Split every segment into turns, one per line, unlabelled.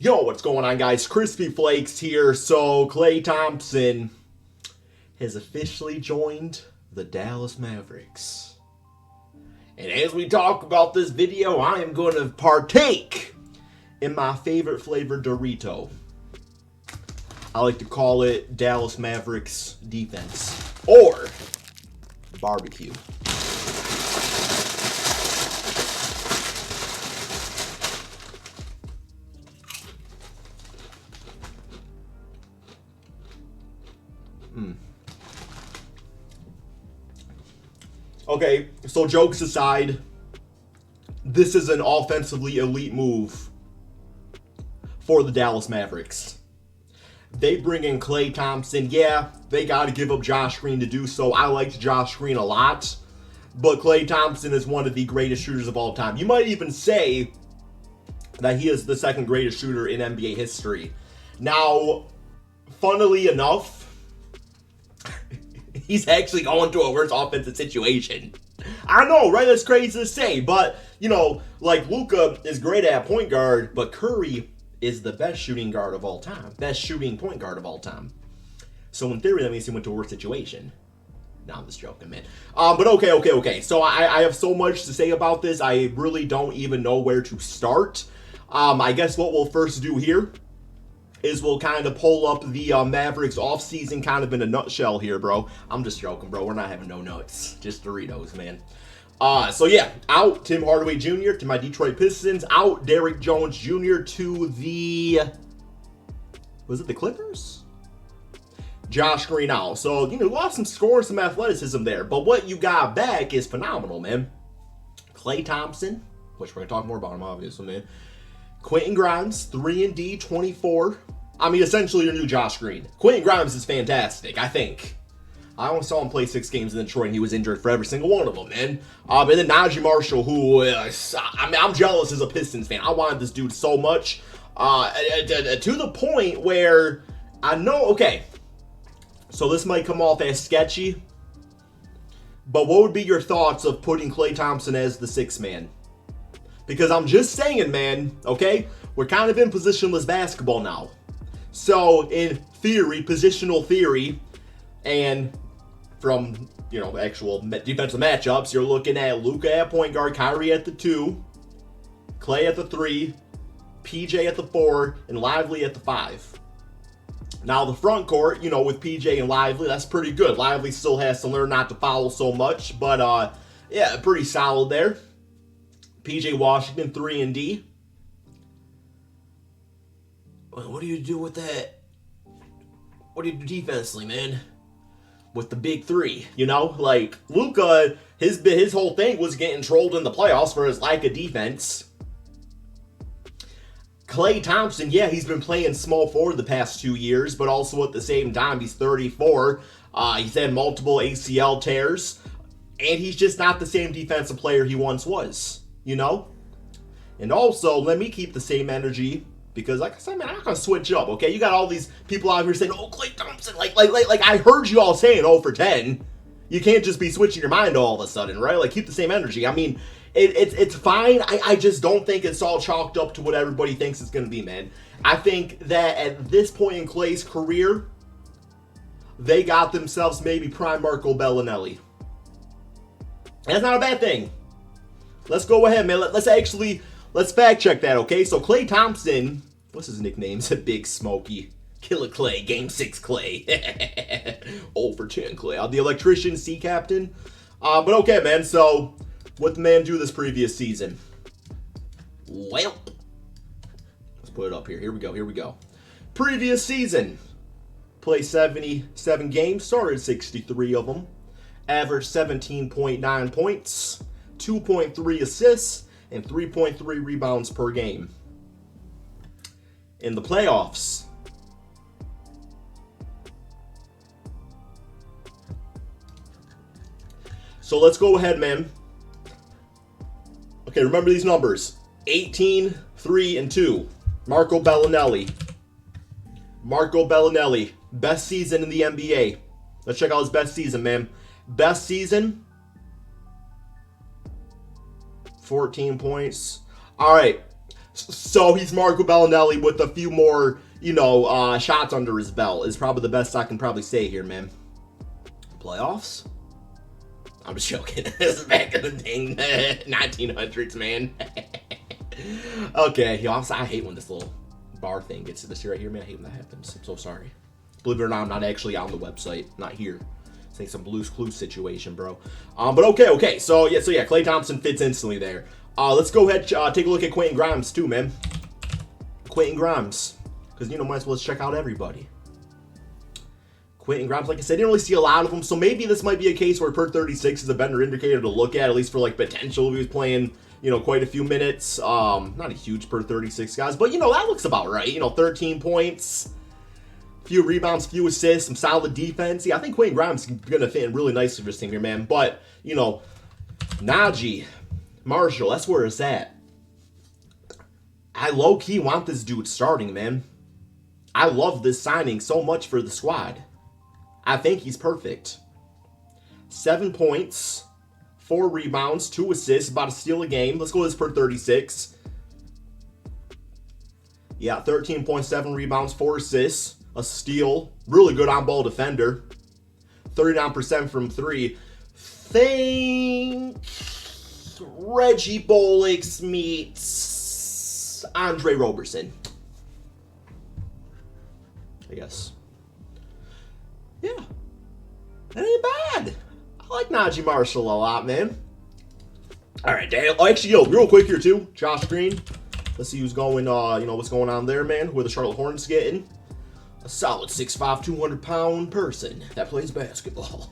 Yo, what's going on, guys? Crispy Flakes here. So, Klay Thompson has officially joined the Dallas Mavericks. And as we talk about this video, I am going to partake in my favorite flavored Dorito. I like to call it Dallas Mavericks defense or barbecue. Okay, so jokes aside, this is an offensively elite move for the Dallas Mavericks. They bring in Klay Thompson. Yeah, they got to give up Josh Green to do so. I liked Josh Green a lot, but Klay Thompson is one of the greatest shooters of all time. You might even say that he is the second greatest shooter in NBA history. Now, funnily enough, he's actually going to a worse offensive situation. I know, right? That's crazy to say, but, you know, like Luka is great at point guard, but Curry is the best shooting guard of all time. Best shooting point guard of all time. So in theory, that means he went to a worse situation. No, I'm just joking, man. But okay. So I have so much to say about this. I really don't even know where to start. I guess what we'll first do here is we'll kind of pull up the Mavericks offseason kind of in a nutshell here, bro. I'm just joking, bro. We're not having no nuts. Just Doritos, man. So yeah, out Tim Hardaway Jr. to my Detroit Pistons. Out Derrick Jones Jr. to the... Was it the Clippers? Josh Green out. So, you know, lost some score, some athleticism there. But what you got back is phenomenal, man. Klay Thompson, which we're going to talk more about him, obviously, man. Quentin Grimes, 3-and-D, 24. I mean, essentially your new Josh Green. Quentin Grimes is fantastic, I think. I only saw him play 6 games in Detroit, and he was injured for every single one of them, man. And then Najee Marshall, who, I'm jealous as a Pistons fan. I wanted this dude so much. To the point where I know, okay, so this might come off as sketchy, but what would be your thoughts of putting Klay Thompson as the 6th man? Because I'm just saying, man, okay? We're kind of in positionless basketball now. So, in theory, positional theory, and from, you know, actual defensive matchups, you're looking at Luka at point guard, Kyrie at the 2, Klay at the 3, PJ at the 4, and Lively at the 5. Now, the front court, you know, with PJ and Lively, that's pretty good. Lively still has to learn not to foul so much, but, yeah, pretty solid there. PJ Washington, 3-and-D. What do you do with that? What do you do defensively, man? With the big 3, you know? Like, Luka, his whole thing was getting trolled in the playoffs for his lack of defense. Klay Thompson, yeah, he's been playing small forward the past 2 years, but also at the same time, he's 34. He's had multiple ACL tears, and he's just not the same defensive player he once was. You know? And also, let me keep the same energy, because like I said, man, I'm not gonna switch up, okay? You got all these people out here saying, oh, Klay Thompson, like I heard you all saying 0 for 10. You can't just be switching your mind all of a sudden, right? Like, keep the same energy. I mean, it's fine. I just don't think it's all chalked up to what everybody thinks it's gonna be, man. I think that at this point in Klay's career, they got themselves maybe prime Marco Bellinelli. That's not a bad thing. Let's go ahead, man. Let's fact check that, okay? So Klay Thompson, what's his nickname? It's a Big Smokey. Killer Klay, Game 6 Klay. 0 for 10 Klay. The electrician, sea captain. But okay, man. So what the man do this previous season? Well, let's put it up here. Here we go. Previous season, played 77 games, started 63 of them, averaged 17.9 points. 2.3 assists, and 3.3 rebounds per game. In the playoffs, so let's go ahead, man. Okay, remember these numbers. 18, 3, and 2. Marco Bellinelli, best season in the NBA. Let's check out his best season, man. Best season, 14 points. All right. So he's Marco Bellinelli with a few more, shots under his belt is probably the best I can probably say here, man. Playoffs? I'm just joking. This is back in the dang 1900s, man. Okay, I hate when this little bar thing gets to this right here, man. I hate when that happens. I'm so sorry. Believe it or not, I'm not actually on the website. Not here. It's like some Blue's Clues situation, bro. But okay. So yeah, Klay Thompson fits instantly there. Let's go ahead take a look at Quentin Grimes too, man. Quentin Grimes, because might as well let's check out everybody. Quentin Grimes, like I said, didn't really see a lot of them, so maybe this might be a case where per 36 is a better indicator to look at least for like potential if he was playing, quite a few minutes. Not a huge per 36 guys, but that looks about right. 13 points, few rebounds, few assists, some solid defense. Yeah, I think Quentin Grimes is gonna fit in really nicely for this team here, man. But Najee Marshall, that's where it's at. I low-key want this dude starting, man. I love this signing so much for the squad. I think he's perfect. 7 points, 4 rebounds, 2 assists, about a steal a game. Let's go with this per 36. Yeah, 13.7 rebounds, 4 assists, a steal. Really good on-ball defender. 39% from 3. Think Reggie Bullock meets Andre Roberson, I guess. Yeah, that ain't bad. I like Najee Marshall a lot, man. All right, Dale. Oh, actually, real quick here too, Josh Green. Let's see who's going. What's going on there, man? Where the Charlotte Hornets getting a solid 6'5", 200-pound person that plays basketball.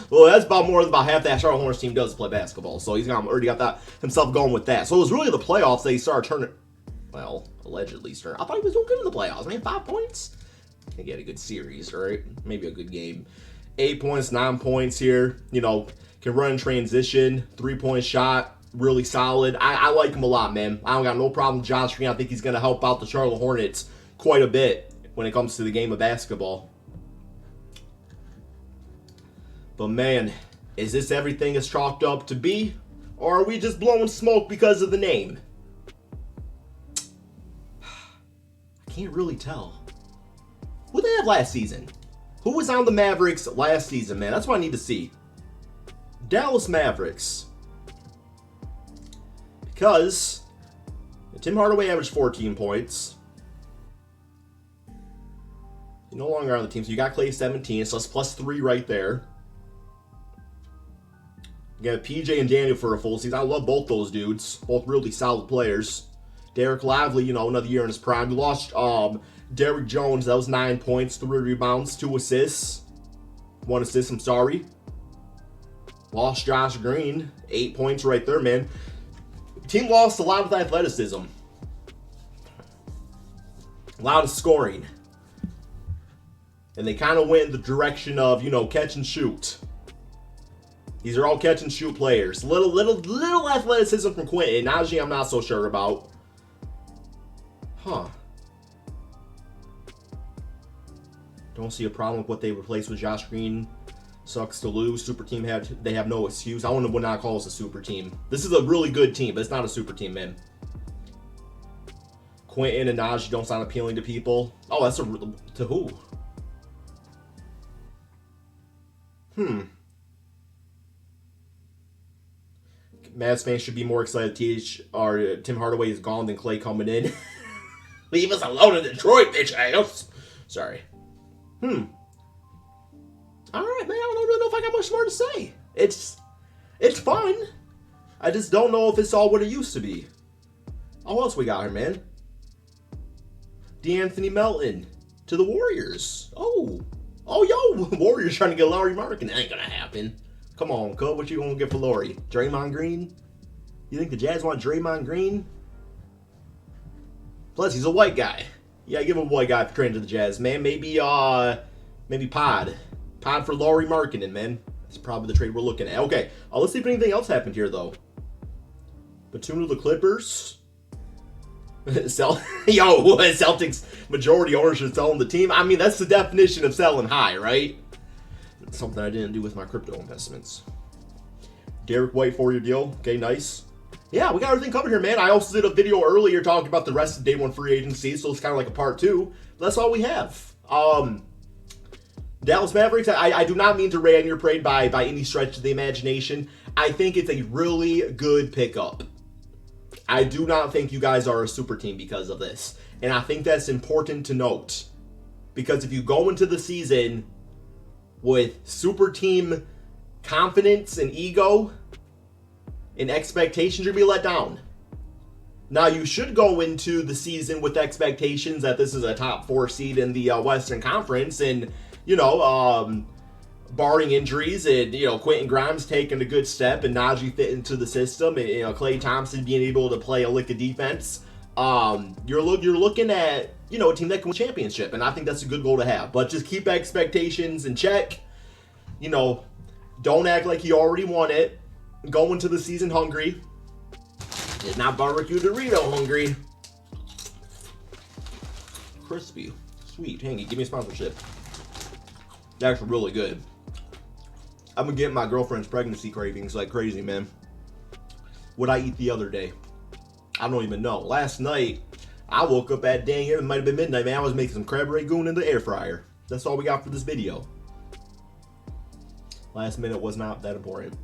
Well, that's more than about half that Charlotte Hornets team does play basketball. So he's already got that himself going with that. So it was really the playoffs that he started turning. Well, allegedly started. I thought he was doing good in the playoffs, man. 5 points. I think he had a good series, right? Maybe a good game. 8 points, 9 points here. Can run in transition. 3-point shot. Really solid. I like him a lot, man. I don't got no problem with Josh Green. I think he's going to help out the Charlotte Hornets quite a bit when it comes to the game of basketball. But, man, is this everything it's chalked up to be? Or are we just blowing smoke because of the name? I can't really tell. Who did they have last season? Who was on the Mavericks last season, man? That's what I need to see. Dallas Mavericks. Because Tim Hardaway averaged 14 points. He's no longer on the team, so you got Klay 17, so that's plus 3 right there. You got PJ and Daniel for a full season. I love both those dudes. Both really solid players. Derek Lively, another year in his prime. You lost Derrick Jones. That was 9 points, 3 rebounds, 2 assists. 1 assist, I'm sorry. Lost Josh Green. 8 points right there, man. Team lost a lot of athleticism. A lot of scoring. And they kind of went in the direction of, catch and shoot. These are all catch and shoot players. Little athleticism from Quentin. Najee, I'm not so sure about. Huh. Don't see a problem with what they replaced with Josh Green. Sucks to lose. Super team they have no excuse. I would not call this a super team. This is a really good team, but it's not a super team, man. Quentin and Najee don't sound appealing to people. Oh, that's to who? Mavs fans should be more excited. Tim Hardaway is gone than Klay coming in. Leave us alone in Detroit, bitch ass. Sorry. All right, man. I don't really know if I got much more to say. It's fun. I just don't know if it's all what it used to be. Oh, what else we got here, man? D'Anthony Melton to the Warriors. Oh, yo, Warriors trying to get Lauri Markkanen. That ain't gonna happen. Come on, cuz. What you gonna get for Lauri? Draymond Green? You think the Jazz want Draymond Green? Plus, he's a white guy. Yeah, give him a white guy for trading to the Jazz, man. Maybe Pod for Lauri Markkanen, man. That's probably the trade we're looking at. Okay, let's see if anything else happened here, though. Batum to the Clippers. Celtics majority ownership selling the team. I mean, that's the definition of selling high, right? Something I didn't do with my crypto investments. Derek White 4-year deal. Okay, nice. yeah, we got everything covered here, man. I also did a video earlier talking about the rest of day one free agency, so it's kind of like a part two. That's all we have. Dallas Mavericks, I do not mean to rain on your parade by any stretch of the imagination. I think it's a really good pickup. I do not think you guys are a super team because of this. And I think that's important to note. Because if you go into the season with super team confidence and ego and expectations, you're going to be let down. Now, you should go into the season with expectations that this is a top 4 seed in the Western Conference and, barring injuries and, Quentin Grimes taking a good step and Najee fit into the system and, Klay Thompson being able to play a lick of defense, you're looking at, a team that can win a championship, and I think that's a good goal to have. But just keep expectations in check. Don't act like you already won it. Go into the season hungry. It's not barbecue Dorito hungry. Crispy. Sweet. Hangy, give me a sponsorship. That's really good. I'm gonna get my girlfriend's pregnancy cravings like crazy, man. What'd I eat the other day? I don't even know. Last night, I woke up at dang it might have been midnight, man. I was making some crab rangoon in the air fryer. That's all we got for this video. Last minute was not that important.